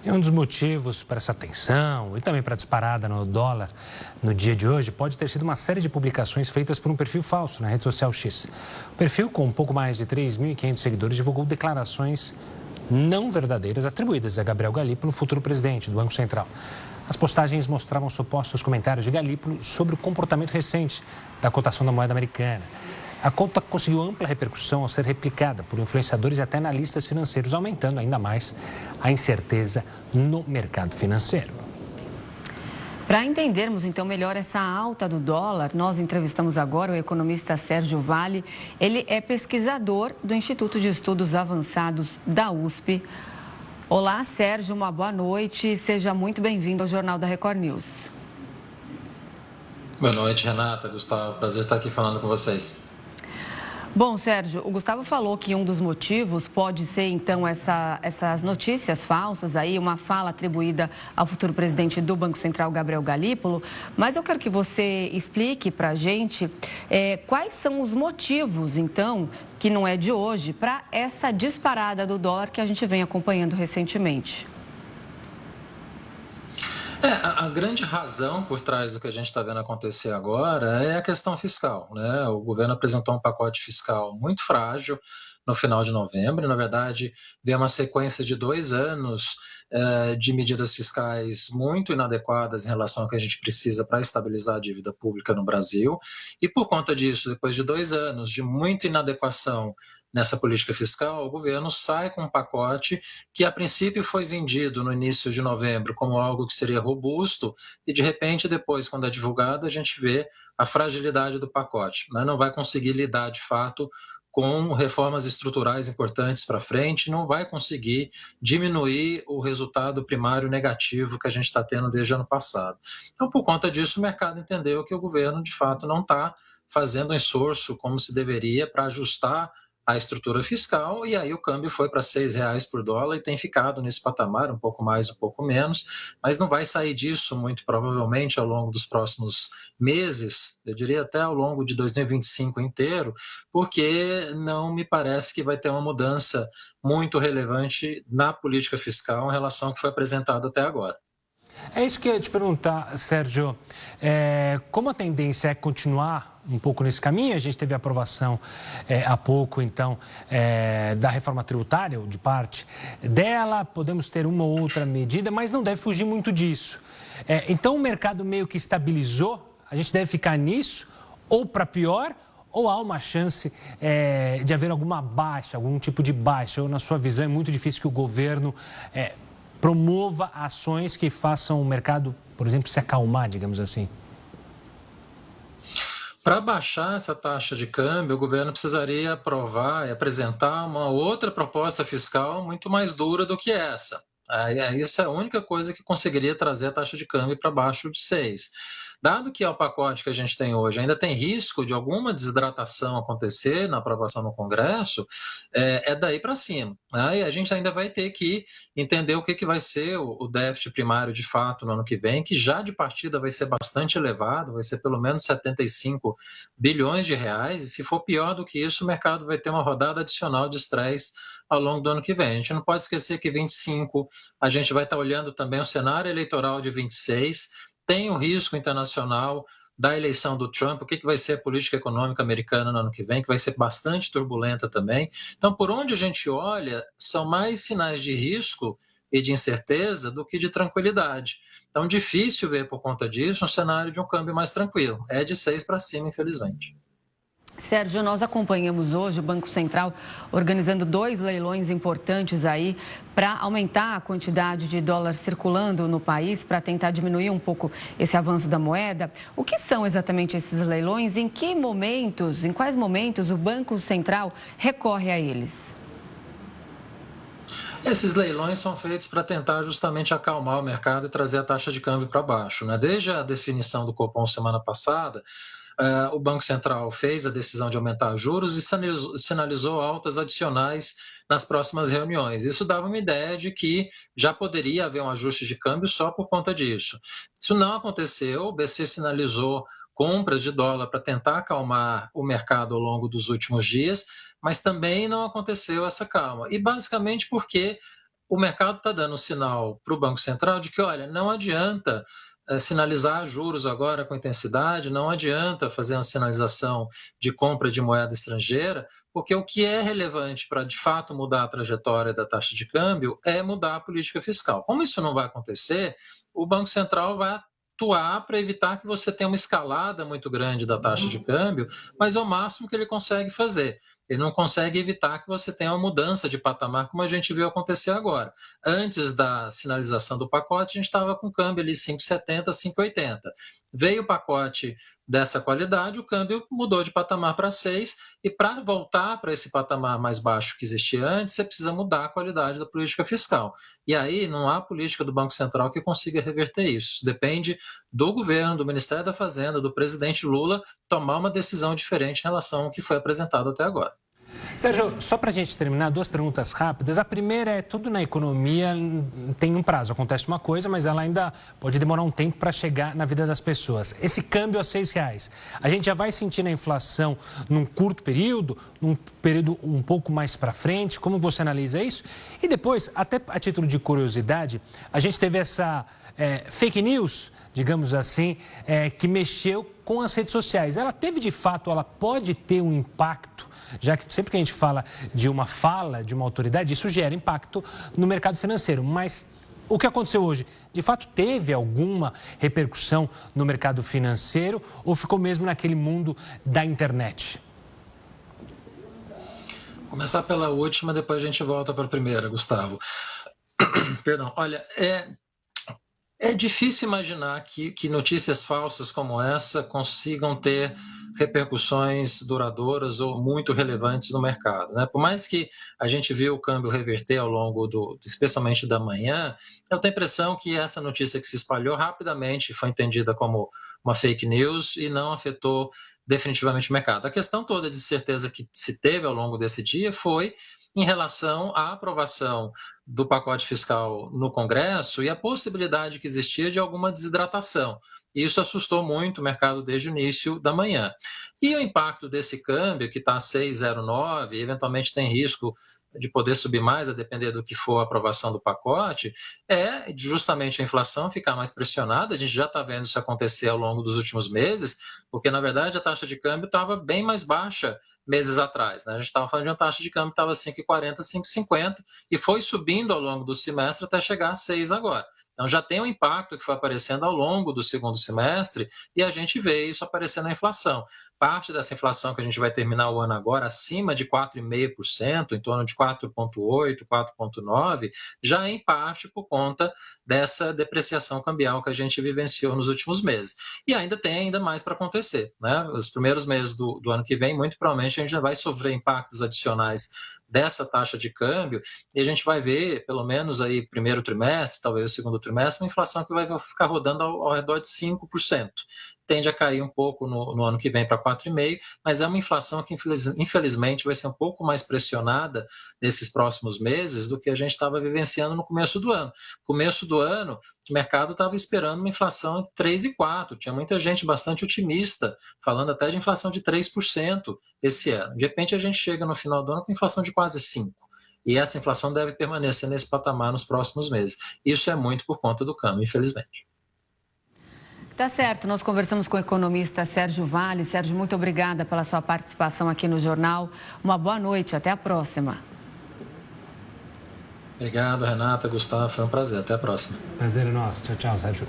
E um dos motivos para essa tensão e também para a disparada no dólar no dia de hoje pode ter sido uma série de publicações feitas por um perfil falso na rede social X. O perfil, com um pouco mais de 3.500 seguidores, divulgou declarações não verdadeiras atribuídas a Gabriel Galípolo, futuro presidente do Banco Central. As postagens mostravam supostos comentários de Galípolo sobre o comportamento recente da cotação da moeda americana. A conta conseguiu ampla repercussão ao ser replicada por influenciadores e até analistas financeiros, aumentando ainda mais a incerteza no mercado financeiro. Para entendermos, então, melhor essa alta do dólar, nós entrevistamos agora o economista Sérgio Vale. Ele é pesquisador do Instituto de Estudos Avançados da USP. Olá, Sérgio, uma boa noite. Seja muito bem-vindo ao Jornal da Record News. Boa noite, Renata, Gustavo. Prazer estar aqui falando com vocês. Bom, Sérgio, o Gustavo falou que um dos motivos pode ser, então, essas notícias falsas aí, uma fala atribuída ao futuro presidente do Banco Central, Gabriel Galípolo. Mas eu quero que você explique para a gente quais são os motivos, então, que não é de hoje, para essa disparada do dólar que a gente vem acompanhando recentemente. A grande razão por trás do que a gente está vendo acontecer agora é a questão fiscal, né? O governo apresentou um pacote fiscal muito frágil no final de novembro. Na verdade, veio uma sequência de 2 anos de medidas fiscais muito inadequadas em relação ao que a gente precisa para estabilizar a dívida pública no Brasil. E por conta disso, depois de 2 anos de muita inadequação nessa política fiscal, o governo sai com um pacote que, a princípio, foi vendido no início de novembro como algo que seria robusto e, de repente, depois, quando é divulgado, a gente vê a fragilidade do pacote, mas não vai conseguir lidar, de fato, com reformas estruturais importantes para frente, não vai conseguir diminuir o resultado primário negativo que a gente está tendo desde o ano passado. Então, por conta disso, o mercado entendeu que o governo, de fato, não está fazendo um esforço como se deveria para ajustar a estrutura fiscal, e aí o câmbio foi para R$6 por dólar e tem ficado nesse patamar, um pouco mais, um pouco menos, mas não vai sair disso muito provavelmente ao longo dos próximos meses, eu diria até ao longo de 2025 inteiro, porque não me parece que vai ter uma mudança muito relevante na política fiscal em relação ao que foi apresentado até agora. É isso que eu ia te perguntar, Sérgio. Como a tendência é continuar um pouco nesse caminho, a gente teve a aprovação há pouco, então, da reforma tributária, ou de parte dela, podemos ter uma ou outra medida, mas não deve fugir muito disso. Então, o mercado meio que estabilizou, a gente deve ficar nisso, ou para pior, ou há uma chance de haver alguma baixa, algum tipo de baixa, ou na sua visão é muito difícil que o governo promova ações que façam o mercado, por exemplo, se acalmar, digamos assim? Para baixar essa taxa de câmbio, o governo precisaria aprovar e apresentar uma outra proposta fiscal muito mais dura do que essa. Isso é a única coisa que conseguiria trazer a taxa de câmbio para baixo de 6. Dado que é o pacote que a gente tem hoje, ainda tem risco de alguma desidratação acontecer na aprovação no Congresso, é daí para cima. Né? E a gente ainda vai ter que entender o que vai ser o déficit primário de fato no ano que vem, que já de partida vai ser bastante elevado, vai ser pelo menos 75 bilhões de reais, e se for pior do que isso, o mercado vai ter uma rodada adicional de estresse ao longo do ano que vem. A gente não pode esquecer que 25, a gente vai estar olhando também o cenário eleitoral de 26, tem o risco internacional da eleição do Trump, o que vai ser a política econômica americana no ano que vem, que vai ser bastante turbulenta também. Então, por onde a gente olha, são mais sinais de risco e de incerteza do que de tranquilidade. Então, difícil ver, por conta disso, um cenário de um câmbio mais tranquilo. É de 6 para cima, infelizmente. Sérgio, nós acompanhamos hoje o Banco Central organizando 2 leilões importantes aí para aumentar a quantidade de dólar circulando no país, para tentar diminuir um pouco esse avanço da moeda. O que são exatamente esses leilões? Em quais momentos o Banco Central recorre a eles? Esses leilões são feitos para tentar justamente acalmar o mercado e trazer a taxa de câmbio para baixo. Né? Desde a definição do Copom semana passada, o Banco Central fez a decisão de aumentar os juros e sinalizou altas adicionais nas próximas reuniões. Isso dava uma ideia de que já poderia haver um ajuste de câmbio só por conta disso. Isso não aconteceu, o BC sinalizou compras de dólar para tentar acalmar o mercado ao longo dos últimos dias, mas também não aconteceu essa calma. E basicamente porque o mercado está dando um sinal para o Banco Central de que, olha, não adianta sinalizar juros agora com intensidade, não adianta fazer uma sinalização de compra de moeda estrangeira, porque o que é relevante para, de fato, mudar a trajetória da taxa de câmbio é mudar a política fiscal. Como isso não vai acontecer, o Banco Central vai atuar para evitar que você tenha uma escalada muito grande da taxa de câmbio, mas é o máximo que ele consegue fazer. Ele não consegue evitar que você tenha uma mudança de patamar, como a gente viu acontecer agora. Antes da sinalização do pacote, a gente estava com câmbio ali 5,70, 5,80. Veio o pacote dessa qualidade, o câmbio mudou de patamar para 6, e para voltar para esse patamar mais baixo que existia antes, você precisa mudar a qualidade da política fiscal. E aí não há política do Banco Central que consiga reverter isso. Isso depende do governo, do Ministério da Fazenda, do presidente Lula, tomar uma decisão diferente em relação ao que foi apresentado até agora. Sérgio, só para a gente terminar, 2 perguntas rápidas. A primeira é, tudo na economia tem um prazo, acontece uma coisa, mas ela ainda pode demorar um tempo para chegar na vida das pessoas. Esse câmbio a R$6, a gente já vai sentir na inflação num curto período, num período um pouco mais para frente? Como você analisa isso? E depois, até a título de curiosidade, a gente teve essa fake news, digamos assim, que mexeu com as redes sociais. Ela teve, de fato, ela pode ter um impacto, já que sempre que a gente fala de uma fala de uma autoridade, isso gera impacto no mercado financeiro. Mas o que aconteceu hoje, de fato, teve alguma repercussão no mercado financeiro ou ficou mesmo naquele mundo da internet? Vou começar pela última, depois a gente volta para a primeira, Gustavo. Perdão, olha, é difícil imaginar que notícias falsas como essa consigam ter repercussões duradouras ou muito relevantes no mercado, né? Por mais que a gente viu o câmbio reverter ao longo especialmente da manhã, eu tenho a impressão que essa notícia que se espalhou rapidamente foi entendida como uma fake news e não afetou definitivamente o mercado. A questão toda de certeza que se teve ao longo desse dia foi em relação à aprovação do pacote fiscal no Congresso e a possibilidade que existia de alguma desidratação. Isso assustou muito o mercado desde o início da manhã. E o impacto desse câmbio, que está a 6,09, eventualmente tem risco de poder subir mais, a depender do que for a aprovação do pacote, é justamente a inflação ficar mais pressionada. A gente já está vendo isso acontecer ao longo dos últimos meses, porque, na verdade, a taxa de câmbio estava bem mais baixa meses atrás, né? A gente estava falando de uma taxa de câmbio que estava 5,40, 5,50, e foi subindo ao longo do semestre até chegar a 6 agora. Então, já tem um impacto que foi aparecendo ao longo do segundo semestre e a gente vê isso aparecendo na inflação. Parte dessa inflação que a gente vai terminar o ano agora acima de 4,5%, em torno de 4,8%, 4,9%, já é em parte por conta dessa depreciação cambial que a gente vivenciou nos últimos meses. E ainda tem ainda mais para acontecer, né? Os primeiros meses do ano que vem, muito provavelmente a gente já vai sofrer impactos adicionais dessa taxa de câmbio, e a gente vai ver, pelo menos aí primeiro trimestre, talvez o segundo trimestre, uma inflação que vai ficar rodando ao redor de 5%. Tende a cair um pouco no ano que vem para 4,5%, mas é uma inflação que infelizmente vai ser um pouco mais pressionada nesses próximos meses do que a gente estava vivenciando no começo do ano. Começo do ano, o mercado estava esperando uma inflação entre 3% e 4%. Tinha muita gente bastante otimista, falando até de inflação de 3% esse ano. De repente a gente chega no final do ano com inflação de quase 5%. E essa inflação deve permanecer nesse patamar nos próximos meses. Isso é muito por conta do câmbio, infelizmente. Tá certo, nós conversamos com o economista Sérgio Vale. Sérgio, muito obrigada pela sua participação aqui no Jornal. Uma boa noite, até a próxima. Obrigado, Renata, Gustavo, foi um prazer. Até a próxima. Prazer é nosso. Tchau, tchau, Sérgio.